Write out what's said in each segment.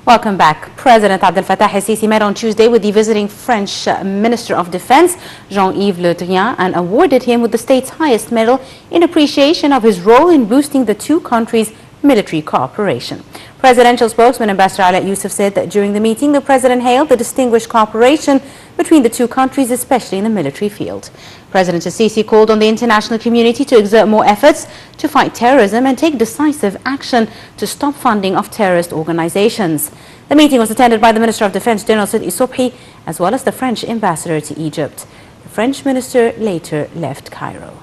Welcome back. President Abdel Fattah el-Sisi met on Tuesday with the visiting French Minister of Defense, Jean-Yves Le Drian, and awarded him with the state's highest medal in appreciation of his role in boosting the two countries' military cooperation. Presidential spokesman Ambassador Alat Yousaf said that during the meeting, the president hailed the distinguished cooperation between the two countries, especially in the military field. President el-Sisi called on the international community to exert more efforts to fight terrorism and take decisive action to stop funding of terrorist organizations. The meeting was attended by the Minister of Defense, General Sidi Sobhi, as well as the French ambassador to Egypt. The French minister later left Cairo.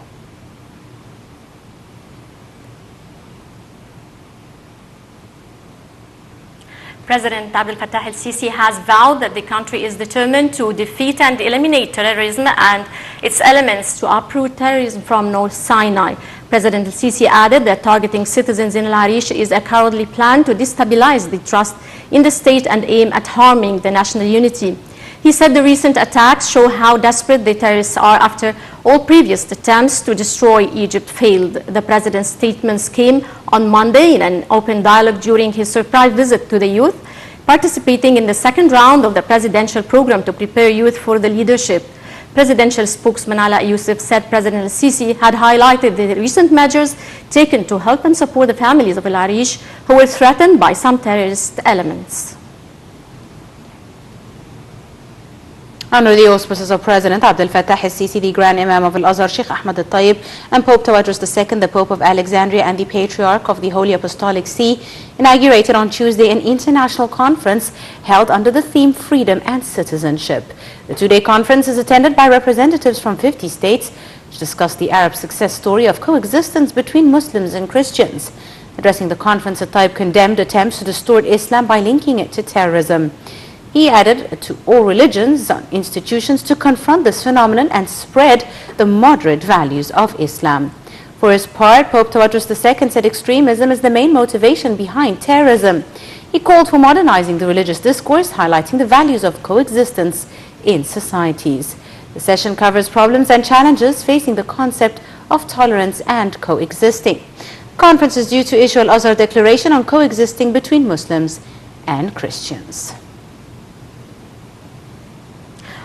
President Abdel Fattah el-Sisi has vowed that the country is determined to defeat and eliminate terrorism and its elements to uproot terrorism from North Sinai. President el-Sisi added that targeting citizens in Al Arish is a cowardly plan to destabilize the trust in the state and aim at harming the national unity. He said the recent attacks show how desperate the terrorists are after all previous attempts to destroy Egypt failed. The president's statements came on Monday in an open dialogue during his surprise visit to the youth, participating in the second round of the presidential program to prepare youth for the leadership. Presidential spokesman Alat Yousaf said President el-Sisi had highlighted the recent measures taken to help and support the families of Al Arish who were threatened by some terrorist elements. Under the auspices of President Abdel Fattah el-Sisi, the Grand Imam of Al-Azhar, Sheikh Ahmad al-Tayyib, and Pope Tawadros II, the Pope of Alexandria and the Patriarch of the Holy Apostolic See, inaugurated on Tuesday an international conference held under the theme Freedom and Citizenship. The two-day conference is attended by representatives from 50 states to discuss the Arab success story of coexistence between Muslims and Christians. Addressing the conference, al-Tayyib condemned attempts to distort Islam by linking it to terrorism. He added to all religions and institutions to confront this phenomenon and spread the moderate values of Islam. For his part, Pope Tawadros II said extremism is the main motivation behind terrorism. He called for modernizing the religious discourse, highlighting the values of coexistence in societies. The session covers problems and challenges facing the concept of tolerance and coexisting. The conference is due to issue Al-Azhar Declaration on coexisting between Muslims and Christians.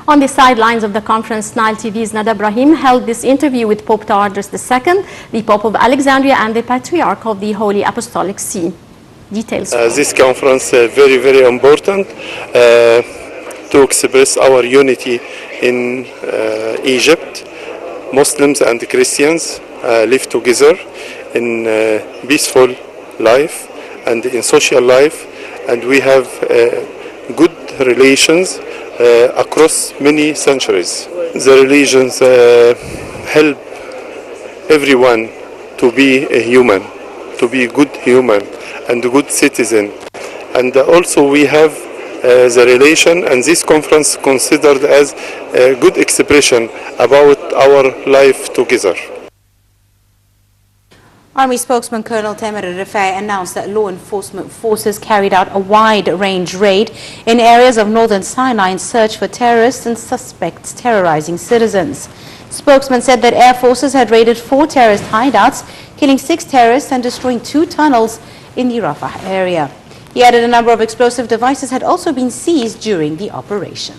On the sidelines of the conference, Nile TV's Nada Ibrahim held this interview with Pope Tawadros II, the Pope of Alexandria and the Patriarch of the Holy Apostolic See. Details. This conference is very, very important to express our unity in Egypt. Muslims and Christians live together in peaceful life and in social life, and we have good relations across many centuries. The religions help everyone to be a human, to be a good human and a good citizen. And also we have the relation, and this conference considered as a good expression about our life together. Army spokesman Colonel Tamer al-Rifai announced that law enforcement forces carried out a wide-range raid in areas of northern Sinai in search for terrorists and suspects terrorizing citizens. Spokesman said that air forces had raided 4 terrorist hideouts, killing 6 terrorists and destroying 2 tunnels in the Rafah area. He added a number of explosive devices had also been seized during the operation.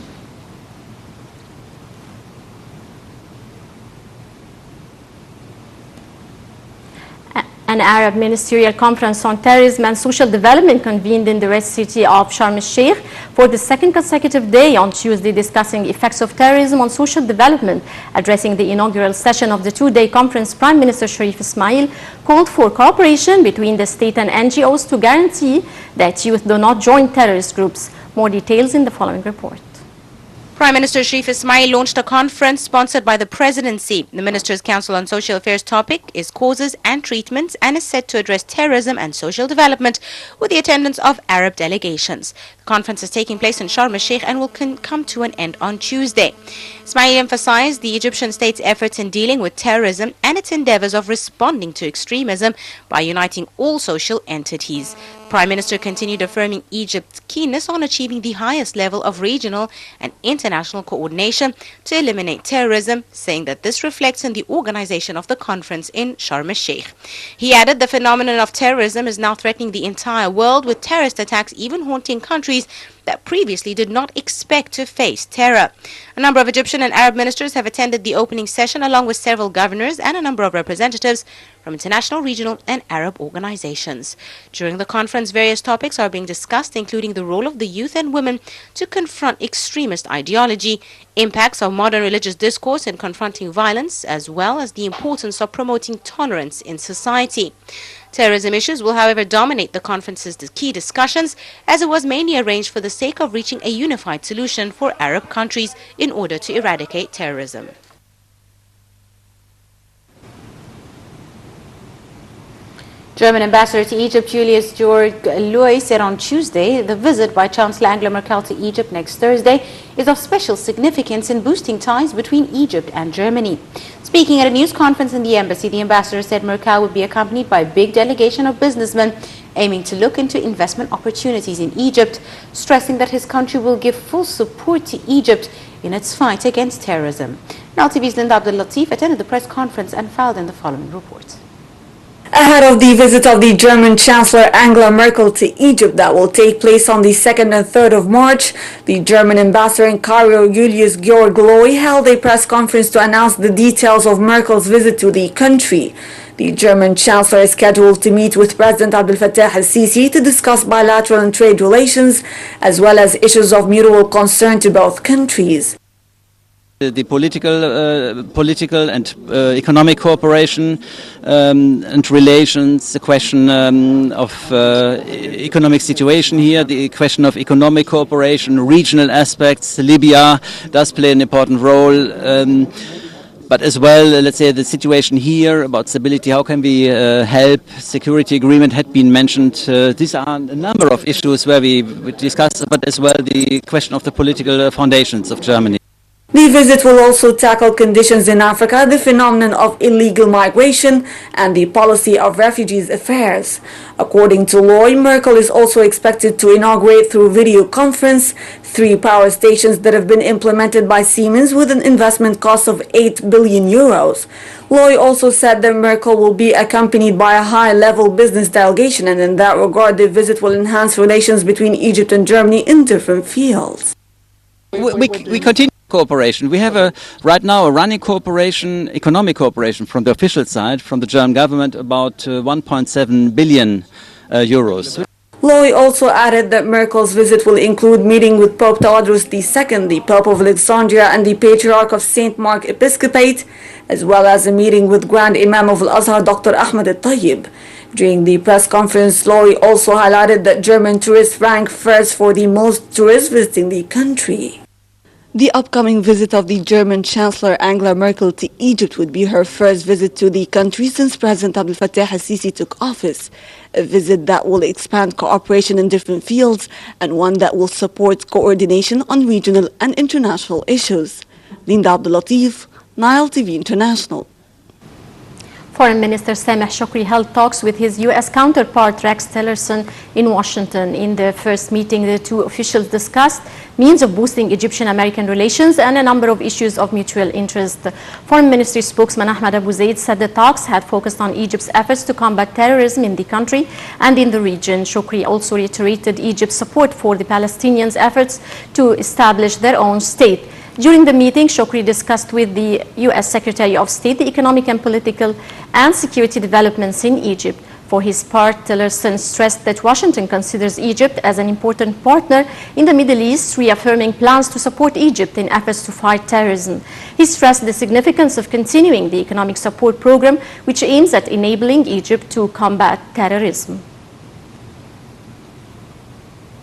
An Arab ministerial conference on terrorism and social development convened in the rest city of Sharm el-Sheikh for the second consecutive day on Tuesday, discussing effects of terrorism on social development. Addressing the inaugural session of the 2-day conference, Prime Minister Sharif Ismail called for cooperation between the state and NGOs to guarantee that youth do not join terrorist groups. More details in the following report. Prime Minister Sharif Ismail launched a conference sponsored by the Presidency. The Ministers' Council on Social Affairs topic is causes and treatments and is set to address terrorism and social development with the attendance of Arab delegations. The conference is taking place in Sharm el-Sheikh and will come to an end on Tuesday. Ismail emphasized the Egyptian state's efforts in dealing with terrorism and its endeavors of responding to extremism by uniting all social entities. Prime Minister continued affirming Egypt's keenness on achieving the highest level of regional and international coordination to eliminate terrorism, saying that this reflects in the organization of the conference in Sharm el-Sheikh. He added the phenomenon of terrorism is now threatening the entire world, with terrorist attacks even haunting countries that previously did not expect to face terror. A number of Egyptian and Arab ministers have attended the opening session, along with several governors and a number of representatives from international, regional and Arab organizations. During the conference, various topics are being discussed, including the role of the youth and women to confront extremist ideology, impacts of modern religious discourse in confronting violence, as well as the importance of promoting tolerance in society. Terrorism issues will, however, dominate the conference's key discussions, as it was mainly arranged for the sake of reaching a unified solution for Arab countries in order to eradicate terrorism. German Ambassador to Egypt Julius Georg Loy said on Tuesday the visit by Chancellor Angela Merkel to Egypt next Thursday is of special significance in boosting ties between Egypt and Germany. Speaking at a news conference in the embassy, the ambassador said Merkel would be accompanied by a big delegation of businessmen aiming to look into investment opportunities in Egypt, stressing that his country will give full support to Egypt in its fight against terrorism. Nile TV's Linda Abdul Latif attended the press conference and filed in the following report. Ahead of the visit of the German Chancellor Angela Merkel to Egypt that will take place on the 2nd and 3rd of March, the German ambassador in Cairo, Julius Georg Loy, held a press conference to announce the details of Merkel's visit to the country. The German Chancellor is scheduled to meet with President Abdel Fattah el-Sisi to discuss bilateral and trade relations, as well as issues of mutual concern to both countries. The political and economic cooperation and relations, the question of economic situation here, the question of economic cooperation, regional aspects. Libya does play an important role, but as well, let's say, the situation here about stability, how can we help? Security agreement had been mentioned. These are a number of issues where we discuss, but as well the question of the political foundations of Germany. The visit will also tackle conditions in Africa, the phenomenon of illegal migration, and the policy of refugees affairs. According to Loy, Merkel is also expected to inaugurate through video conference 3 power stations that have been implemented by Siemens with an investment cost of 8 billion euros. Loy also said that Merkel will be accompanied by a high-level business delegation, and in that regard, the visit will enhance relations between Egypt and Germany in different fields. We continue cooperation. We have right now a running cooperation, economic cooperation from the official side, from the German government, about 1.7 billion euros. Loy also added that Merkel's visit will include meeting with Pope Tawadros II, the Pope of Alexandria and the Patriarch of St. Mark Episcopate, as well as a meeting with Grand Imam of Al-Azhar, Dr. Ahmed al-Tayyib. During the press conference, Loy also highlighted that German tourists rank first for the most tourists visiting the country. The upcoming visit of the German Chancellor Angela Merkel to Egypt would be her first visit to the country since President Abdel Fattah el-Sisi took office, a visit that will expand cooperation in different fields and one that will support coordination on regional and international issues. Linda Abdul Latif, Nile TV International. Foreign Minister Sameh Shoukry held talks with his U.S. counterpart Rex Tillerson in Washington. In their first meeting, the two officials discussed means of boosting Egyptian-American relations and a number of issues of mutual interest. Foreign Ministry spokesman Ahmed Abu Zaid said the talks had focused on Egypt's efforts to combat terrorism in the country and in the region. Shoukry also reiterated Egypt's support for the Palestinians' efforts to establish their own state. During the meeting, Shoukry discussed with the U.S. Secretary of State the economic and political and security developments in Egypt. For his part, Tillerson stressed that Washington considers Egypt as an important partner in the Middle East, reaffirming plans to support Egypt in efforts to fight terrorism. He stressed the significance of continuing the economic support program, which aims at enabling Egypt to combat terrorism.